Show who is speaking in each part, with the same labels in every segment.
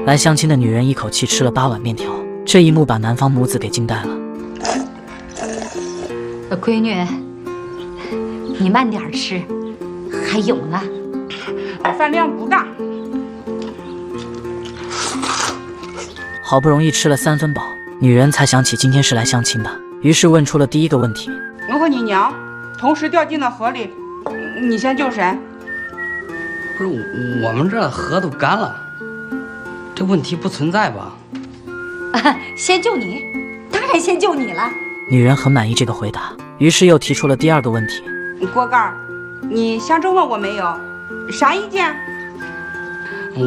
Speaker 1: 来相亲的女人一口气吃了8碗面条，这一幕把男方母子给惊呆了。
Speaker 2: 闺女，你慢点吃，还有呢。
Speaker 3: 饭量不大。
Speaker 1: 好不容易吃了3分饱，女人才想起今天是来相亲的，于是问出了第一个问题：
Speaker 3: 我和你娘同时掉进了河里，你先救谁？
Speaker 4: 不是，我们这河都干了，这问题不存在吧？
Speaker 2: 先救你，当然先救你了。
Speaker 1: 女人很满意这个回答，于是又提出了第2个问题：
Speaker 3: 锅盖儿，你相中了我没有？啥意见？
Speaker 4: 我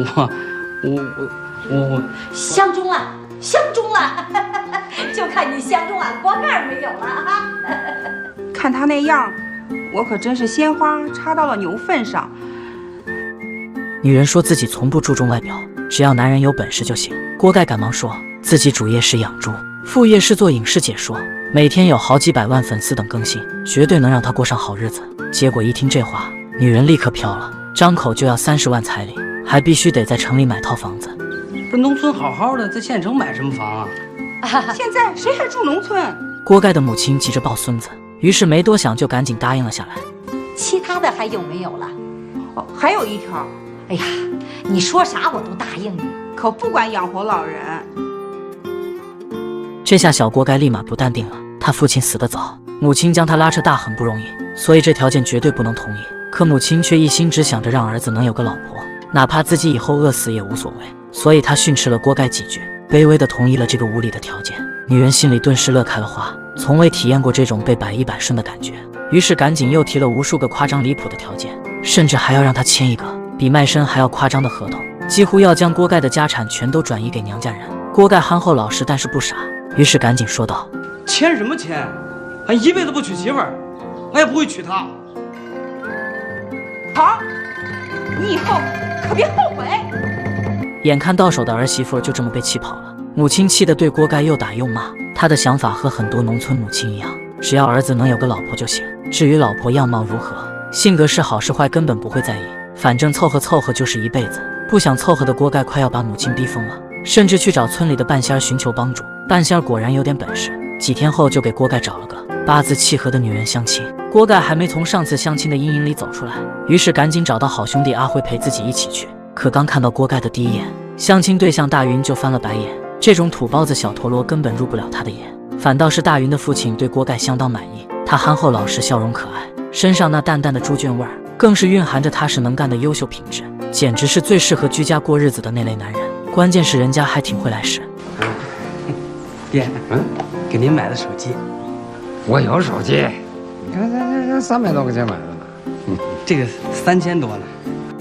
Speaker 2: 相中了，相中了，就看你相中俺锅盖没有了啊！
Speaker 3: 看他那样，我可真是鲜花插到了牛粪上。
Speaker 1: 女人说自己从不注重外表，只要男人有本事就行。锅盖赶忙说自己主业是养猪，副业是做影视解说，每天有好几百万粉丝等更新，绝对能让他过上好日子。结果一听这话，女人立刻飘了，张口就要30万彩礼，还必须得在城里买套房子。
Speaker 4: 这农村好好的，在县城买什么房啊？
Speaker 3: 现在谁还住农村？
Speaker 1: 锅盖的母亲急着抱孙子，于是没多想就赶紧答应了下来。
Speaker 2: 其他的还有没有了？
Speaker 3: 哦，还有一条。
Speaker 2: 哎呀，你说啥我都答应你，
Speaker 3: 可不管养活老人。
Speaker 1: 这下小锅盖立马不淡定了，他父亲死得早，母亲将他拉扯大很不容易，所以这条件绝对不能同意。可母亲却一心只想着让儿子能有个老婆，哪怕自己以后饿死也无所谓，所以他训斥了锅盖几句，卑微地同意了这个无理的条件。女人心里顿时乐开了花，从未体验过这种被百依百顺的感觉，于是赶紧又提了无数个夸张离谱的条件，甚至还要让他签一个比卖身还要夸张的合同，几乎要将锅盖的家产全都转移给娘家人。锅盖憨厚老实，但是不傻，于是赶紧说道：
Speaker 4: 签什么签？俺一辈子不娶媳妇儿，我也不会娶她。
Speaker 3: 好，你以后可别后悔。
Speaker 1: 眼看到手的儿媳妇就这么被气跑了，母亲气得对锅盖又打又骂。她的想法和很多农村母亲一样，只要儿子能有个老婆就行，至于老婆样貌如何，性格是好是坏根本不会在意，反正凑合凑合就是一辈子。不想凑合的锅盖快要把母亲逼疯了，甚至去找村里的半仙儿寻求帮助。半仙儿果然有点本事，几天后就给锅盖找了个八字契合的女人相亲。锅盖还没从上次相亲的阴影里走出来，于是赶紧找到好兄弟阿辉陪自己一起去。可刚看到锅盖的第一眼，相亲对象大云就翻了白眼，这种土包子小陀螺根本入不了他的眼。反倒是大云的父亲对锅盖相当满意，他憨厚老实，笑容可爱，身上那淡淡的猪圈味儿更是蕴含着踏实能干的优秀品质，简直是最适合居家过日子的那类男人。关键是人家还挺会来事。
Speaker 4: 爹，给您买的手机。
Speaker 5: 我有手机，你看这300多块钱买的呢。
Speaker 4: 这个3000多呢。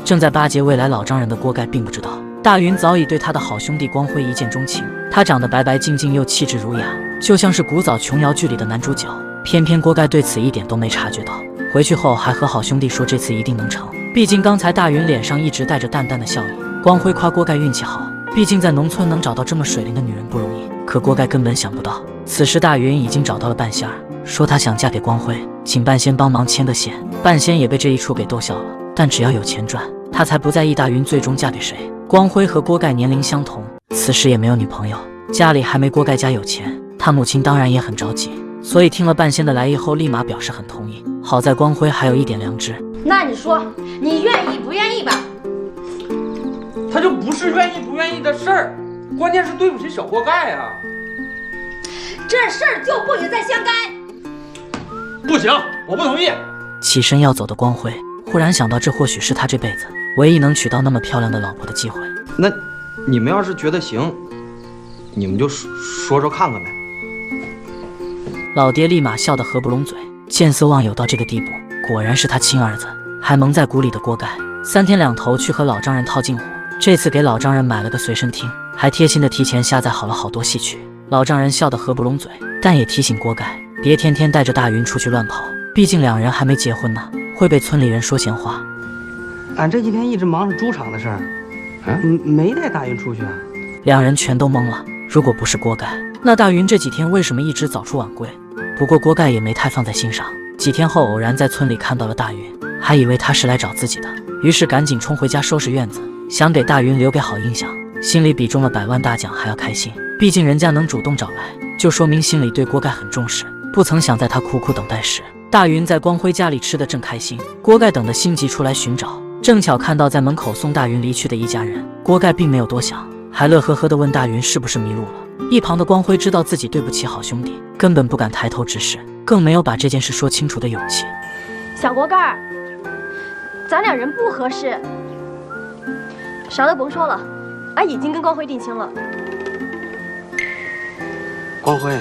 Speaker 1: 正在巴结未来老丈人的锅盖并不知道，大云早已对他的好兄弟光辉一见钟情。他长得白白净净又气质儒雅，就像是古早琼瑶剧里的男主角。偏偏锅盖对此一点都没察觉到，回去后还和好兄弟说这次一定能成。毕竟刚才大云脸上一直带着淡淡的笑意，光辉夸锅盖运气好，毕竟在农村能找到这么水灵的女人不容易。可锅盖根本想不到，此时大云已经找到了半仙儿，说她想嫁给光辉，请半仙帮忙牵个线。半仙也被这一出给逗笑了，但只要有钱赚，他才不在意大云最终嫁给谁。光辉和锅盖年龄相同，此时也没有女朋友，家里还没锅盖家有钱，他母亲当然也很着急，所以听了半仙的来意后立马表示很同意。好在光辉还有一点良知。
Speaker 2: 那你说你愿意不愿意吧？
Speaker 6: 他就不是愿意不愿意的事儿，关键是对不起小锅盖啊。
Speaker 2: 这事儿就不许再相干。
Speaker 6: 不行，我不同意。
Speaker 1: 起身要走的光辉忽然想到，这或许是他这辈子唯一能娶到那么漂亮的老婆的机会。
Speaker 7: 那你们要是觉得行，你们就说说看看呗。
Speaker 1: 老爹立马笑得合不拢嘴，见色忘友到这个地步，果然是他亲儿子。还蒙在鼓里的锅盖3天2头去和老丈人套近乎，这次给老丈人买了个随身听，还贴心的提前下载好了好多戏曲。老丈人笑得合不拢嘴，但也提醒锅盖别天天带着大云出去乱跑，毕竟两人还没结婚呢，会被村里人说闲话。
Speaker 4: 俺这几天一直忙着猪场的事儿，没带大云出去啊。
Speaker 1: 两人全都懵了，如果不是锅盖，那大云这几天为什么一直早出晚归？不过锅盖也没太放在心上，几天后偶然在村里看到了大云，还以为他是来找自己的，于是赶紧冲回家收拾院子，想给大云留给好印象。心里比中了100万大奖还要开心。毕竟人家能主动找来，就说明心里对锅盖很重视。不曾想在他苦苦等待时，大云在光辉家里吃得正开心，锅盖等得心急出来寻找，正巧看到在门口送大云离去的一家人。锅盖并没有多想，还乐呵呵地问大云是不是迷路了。一旁的光辉知道自己对不起好兄弟，根本不敢抬头直视，更没有把这件事说清楚的勇气。
Speaker 8: 小锅盖儿，咱俩人不合适，啥都甭说了，俺已经跟光辉定亲了。
Speaker 9: 光辉，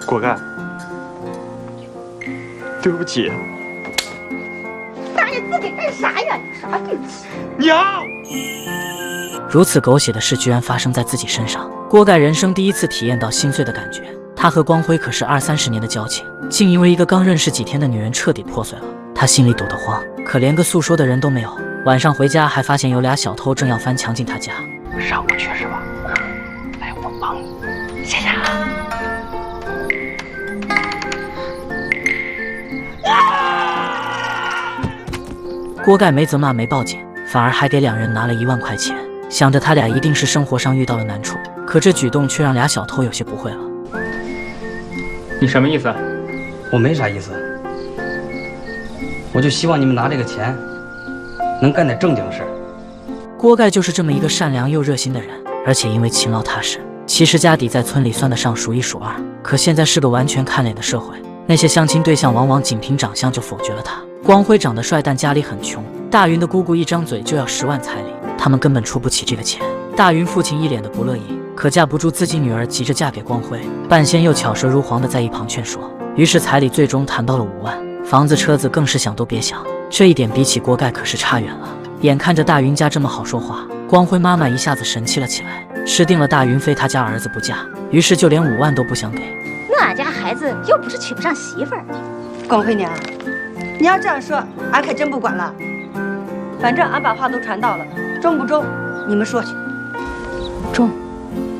Speaker 9: 锅盖，对不起。
Speaker 2: 那你自己干啥呀？啥对不起？
Speaker 9: 娘！
Speaker 1: 如此狗血的事居然发生在自己身上，锅盖人生第一次体验到心碎的感觉。他和光辉可是20-30年的交情，竟因为一个刚认识几天的女人彻底破碎了。他心里堵得慌，可连个诉说的人都没有。晚上回家还发现有俩小偷正要翻墙进他家。
Speaker 5: 上不去是吧？来，我帮你。谢谢。
Speaker 1: 锅盖没责骂没报警，反而还给两人拿了1万块钱，想着他俩一定是生活上遇到了难处，可这举动却让俩小偷有些不会了。
Speaker 6: 你什么意思？
Speaker 4: 我没啥意思，我就希望你们拿这个钱能干点正经事儿。
Speaker 1: 锅盖就是这么一个善良又热心的人，而且因为勤劳踏实，其实家底在村里算得上数1数2。可现在是个完全看脸的社会，那些相亲对象往往仅凭长相就否决了他。光辉长得帅，但家里很穷。大云的姑姑一张嘴就要10万彩礼，他们根本出不起这个钱。大云父亲一脸的不乐意，可架不住自己女儿急着嫁给光辉，半仙又巧舌如簧的在一旁劝说，于是彩礼最终谈到了5万，房子车子更是想都别想。这一点比起锅盖可是差远了。眼看着大云家这么好说话，光辉妈妈一下子神气了起来，吃定了大云非他家儿子不嫁，于是就连5万都不想给。
Speaker 2: 俺家孩子又不是娶不上媳妇儿。
Speaker 10: 光辉娘，你要这样说，俺可真不管了。反正俺把话都传到了，中不中，你们说去。
Speaker 2: 中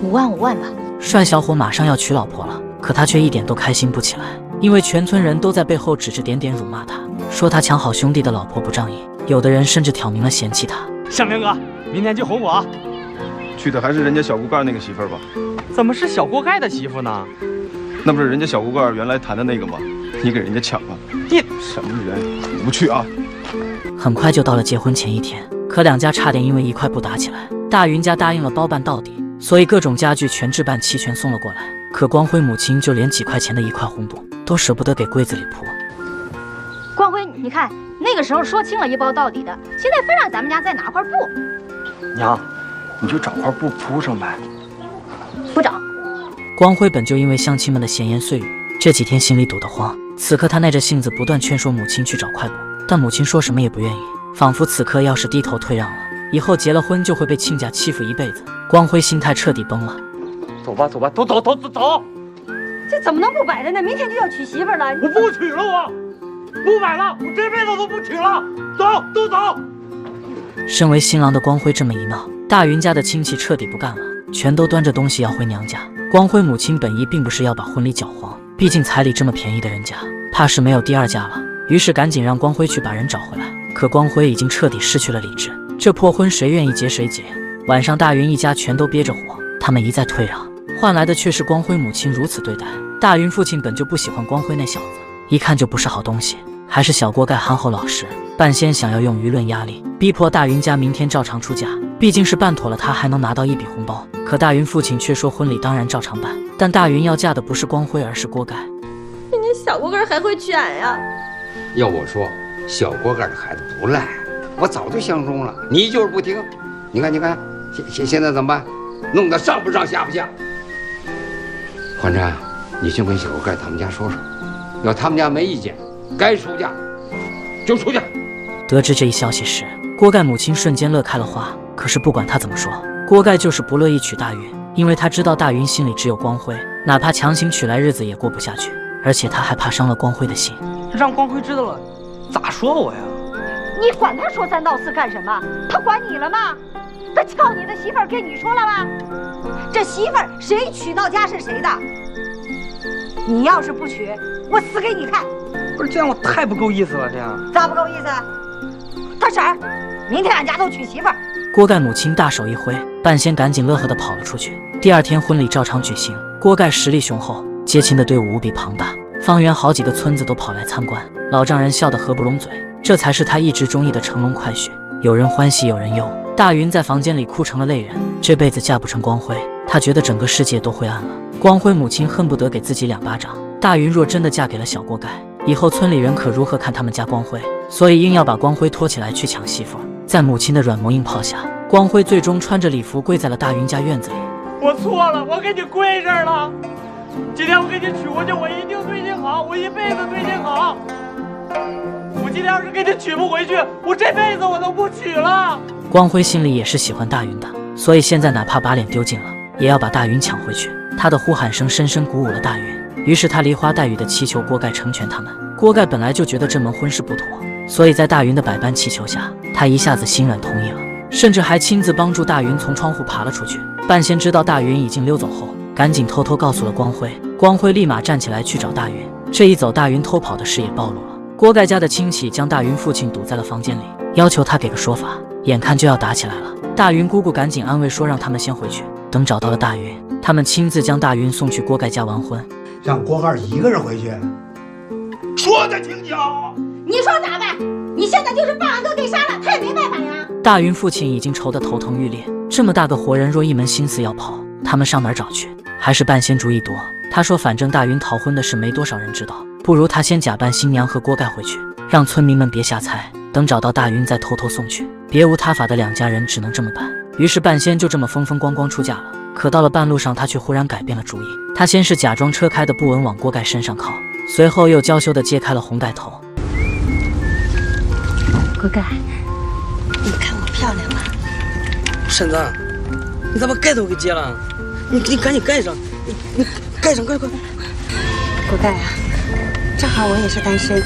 Speaker 2: ，5万吧。
Speaker 1: 帅小伙马上要娶老婆了，可他却一点都开心不起来，因为全村人都在背后指指点点辱骂他，说他抢好兄弟的老婆不仗义，有的人甚至挑明了嫌弃他。
Speaker 9: 向明哥，明天去哄我。
Speaker 11: 去的还是人家小锅盖那个媳妇儿吧？
Speaker 9: 怎么是小锅盖的媳妇呢？
Speaker 11: 那不是人家小锅盖原来谈的那个吗？你给人家抢了，
Speaker 9: 你
Speaker 11: 什么人？不去啊！
Speaker 1: 很快就到了结婚前一天，可两家差点因为1块布打起来。大云家答应了包办到底，所以各种家具全置办齐全送了过来。可光辉母亲就连几块钱的1块红布都舍不得给柜子里铺。
Speaker 8: 光辉，你看那个时候说清了一包到底的，现在非让咱们家再拿块布。
Speaker 9: 娘，你就找块布铺上呗。
Speaker 8: 不找。
Speaker 1: 光辉本就因为乡亲们的闲言碎语，这几天心里堵得慌。此刻他耐着性子不断劝说母亲去找块布，但母亲说什么也不愿意，仿佛此刻要是低头退让了，以后结了婚就会被亲家欺负一辈子。光辉心态彻底崩了。
Speaker 9: 走吧，走吧，走。
Speaker 10: 这怎么能不摆着呢？明天就要娶媳妇了。
Speaker 9: 我不娶了，我不摆了，我这辈子都不娶了。走，都走。
Speaker 1: 身为新郎的光辉这么一闹，大云家的亲戚彻底不干了，全都端着东西要回娘家。光辉母亲本意并不是要把婚礼搅黄，毕竟彩礼这么便宜的人家，怕是没有第二家了，于是赶紧让光辉去把人找回来。可光辉已经彻底失去了理智，这破婚谁愿意结谁结。晚上大云一家全都憋着火，他们一再退让，换来的却是光辉母亲如此对待。大云父亲本就不喜欢光辉那小子，一看就不是好东西，还是小锅盖憨厚老实。半仙想要用舆论压力逼迫大云家明天照常出嫁，毕竟是办妥了，他还能拿到一笔红包。可大云父亲却说婚礼当然照常办，但大云要嫁的不是光辉，而是锅盖。
Speaker 8: 人家小锅盖还会卷呀。
Speaker 5: 要我说，小锅盖的孩子不赖，我早就相中了，你就是不听。你看，现在怎么办？弄得上不上下不下。焕琛，你去跟小锅盖他们家说说，要他们家没意见，该出嫁就出嫁。
Speaker 1: 得知这一消息时，锅盖母亲瞬间乐开了花。可是不管他怎么说，锅盖就是不乐意娶大云，因为他知道大云心里只有光辉，哪怕强行娶来，日子也过不下去。而且他还怕伤了光辉的心。
Speaker 6: 让光辉知道了，咋说我呀？
Speaker 2: 你管他说3道4干什么？他管你了吗？他撬你的媳妇儿跟你说了吗？这媳妇儿谁娶到家是谁的。你要是不娶，我死给你看。
Speaker 6: 不是这样，我太不够意思了。这样
Speaker 2: 咋不够意思？大婶儿，明天俺家都娶媳妇儿。
Speaker 1: 锅盖母亲大手一挥，半仙赶紧乐呵地跑了出去。第二天婚礼照常举行，锅盖实力雄厚，接亲的队伍无比庞大，方圆好几个村子都跑来参观。老丈人笑得合不拢嘴，这才是他一直中意的乘龙快婿。有人欢喜有人忧，大云在房间里哭成了泪人。这辈子嫁不成光辉，他觉得整个世界都灰暗了。光辉母亲恨不得给自己2巴掌。大云若真的嫁给了小锅盖，以后村里人可如何看他们家光辉？所以硬要把光辉拖起来去抢媳妇。在母亲的软磨硬泡下，光辉最终穿着礼服跪在了大云家院子里。
Speaker 9: 我错了，我给你跪这儿了。今天我给你娶过去，我一定对你好，我一辈子对你好。我今天要是给你娶不回去，我这辈子我都不娶了。
Speaker 1: 光辉心里也是喜欢大云的，所以现在哪怕把脸丢尽了，也要把大云抢回去。他的呼喊声深深鼓舞了大云，于是他梨花带雨地祈求锅盖成全他们。锅盖本来就觉得这门婚事不妥，所以在大云的百般祈求下，他一下子心软同意了，甚至还亲自帮助大云从窗户爬了出去。半仙知道大云已经溜走后，赶紧偷偷告诉了光辉。光辉立马站起来去找大云，这一走，大云偷跑的事也暴露了。锅盖家的亲戚将大云父亲堵在了房间里，要求他给个说法，眼看就要打起来了。大云姑姑赶紧安慰说让他们先回去，等找到了大云，他们亲自将大云送去锅盖家完婚。
Speaker 12: 让锅盖一个人回去，说的轻巧。
Speaker 2: 你说咋办？你现在就是把俺都给杀了，他也没办法呀。
Speaker 1: 大云父亲已经愁得头疼欲裂，这么大个活人若一门心思要跑，他们上哪儿找去？还是半仙主意多。他说反正大云逃婚的事没多少人知道，不如他先假扮新娘和锅盖回去，让村民们别瞎猜，等找到大云再偷偷送去。别无他法的两家人只能这么办。于是半仙就这么风风光光出嫁了。可到了半路上，他却忽然改变了主意。他先是假装车开的不稳往锅盖身上靠，随后又娇羞地揭开了红盖头。
Speaker 10: 锅盖，你看我漂亮吗？
Speaker 4: 婶子，你咋把盖头给揭了？你赶紧盖上，你盖上，快！锅
Speaker 10: 盖啊，正好我也是单身，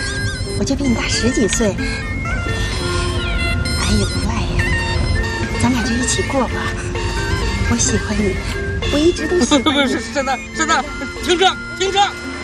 Speaker 10: 我就比你大10几岁，俺也不赖呀，咱俩就一起过吧。我喜欢你，我一直都喜欢你。
Speaker 4: 不是，婶子，停车！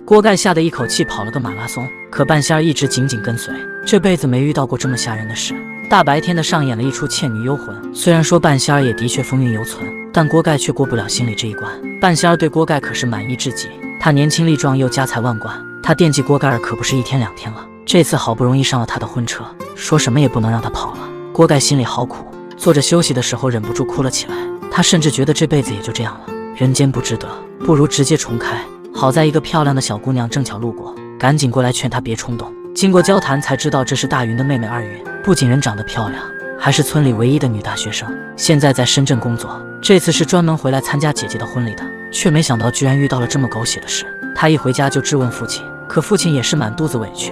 Speaker 1: 锅盖吓得一口气跑了个马拉松，可半仙儿一直紧紧跟随，这辈子没遇到过这么吓人的事。大白天的上演了一出倩女幽魂。虽然说半仙儿也的确风韵犹存，但锅盖却过不了心里这一关。半仙儿对锅盖可是满意至极，他年轻力壮又家财万贯，他惦记锅盖儿可不是1天2天了。这次好不容易上了他的婚车，说什么也不能让他跑了。锅盖心里好苦，坐着休息的时候忍不住哭了起来。他甚至觉得这辈子也就这样了，人间不值得，不如直接重开。好在一个漂亮的小姑娘正巧路过，赶紧过来劝她别冲动。经过交谈才知道这是大云的妹妹二云，不仅人长得漂亮，还是村里唯一的女大学生，现在在深圳工作。这次是专门回来参加姐姐的婚礼的，却没想到居然遇到了这么狗血的事。她一回家就质问父亲，可父亲也是满肚子委屈。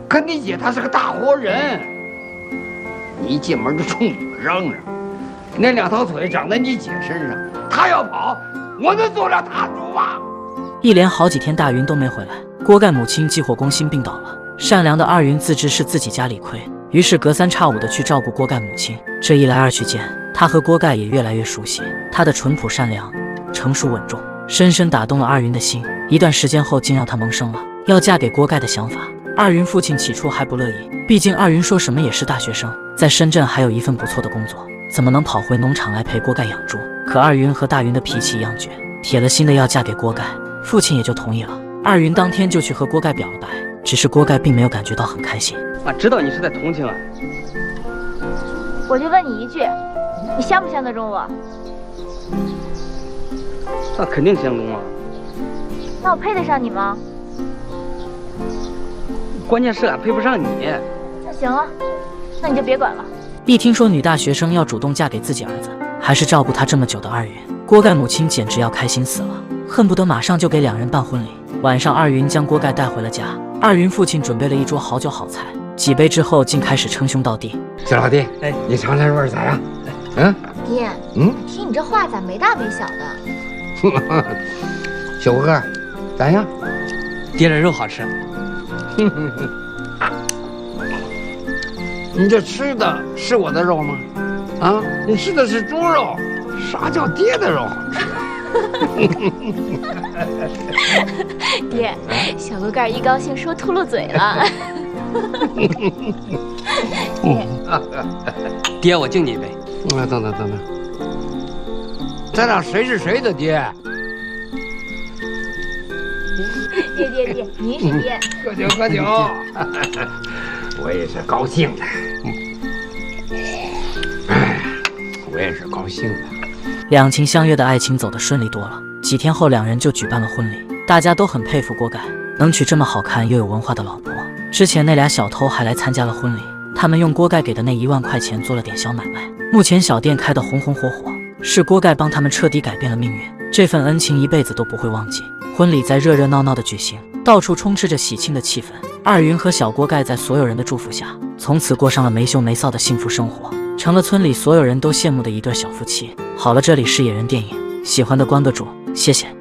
Speaker 5: 可你姐她是个大活人，你一进门就冲我嚷嚷，那2条腿长在你姐身上，她要跑，我能做了她主吗？
Speaker 1: 一连好几天大云都没回来，锅盖母亲急火攻心病倒了。善良的二云自知是自己家理亏，于是隔3差5的去照顾锅盖母亲。这一来二去间，他和锅盖也越来越熟悉。他的淳朴善良、成熟稳重，深深打动了二云的心。一段时间后，竟让他萌生了要嫁给锅盖的想法。二云父亲起初还不乐意，毕竟二云说什么也是大学生，在深圳还有一份不错的工作，怎么能跑回农场来陪锅盖养猪？可二云和大云的脾气一样倔，铁了心的要嫁给锅盖，父亲也就同意了。二云当天就去和锅盖表了白，只是锅盖并没有感觉到很开心。
Speaker 4: 我知道你是在同情啊，
Speaker 8: 我就问你一句，你相不相得中我？
Speaker 4: 那肯定相中啊。
Speaker 8: 那我配得上你吗？
Speaker 4: 关键是俺配不上你。
Speaker 8: 那行了，那你就别管了。
Speaker 1: 一听说女大学生要主动嫁给自己儿子，还是照顾他这么久的二云，锅盖母亲简直要开心死了，恨不得马上就给2人办婚礼。晚上，二云将锅盖带回了家。二云父亲准备了一桌好酒好菜，几杯之后，竟开始称兄道弟。
Speaker 5: 小老弟，你尝尝味儿咋样？
Speaker 8: 爹，听你这话咋没大没小的？
Speaker 5: 小锅盖，咋样？
Speaker 4: 爹这肉好吃。
Speaker 5: 你这吃的是我的肉吗？啊，你吃的是猪肉，啥叫爹的肉好吃？
Speaker 8: 爹，小锅盖一高兴说秃噜嘴了。
Speaker 4: 爹，我敬你一杯。
Speaker 5: 等，咱俩谁是谁的爹？
Speaker 8: 爹，您是爹。
Speaker 5: 喝酒，我也是高兴的。哎，我也是高兴的。
Speaker 1: 两情相悦的爱情走得顺利多了。几天后，两人就举办了婚礼，大家都很佩服锅盖能娶这么好看又有文化的老婆。之前那俩小偷还来参加了婚礼，他们用锅盖给的那1万块钱做了点小买卖。目前小店开得红红火火，是锅盖帮他们彻底改变了命运，这份恩情一辈子都不会忘记。婚礼在热热闹闹的举行，到处充斥着喜庆的气氛。二云和小锅盖在所有人的祝福下，从此过上了没羞没臊的幸福生活，成了村里所有人都羡慕的一对小夫妻。好了，这里是野人电影，喜欢的关个注，谢谢。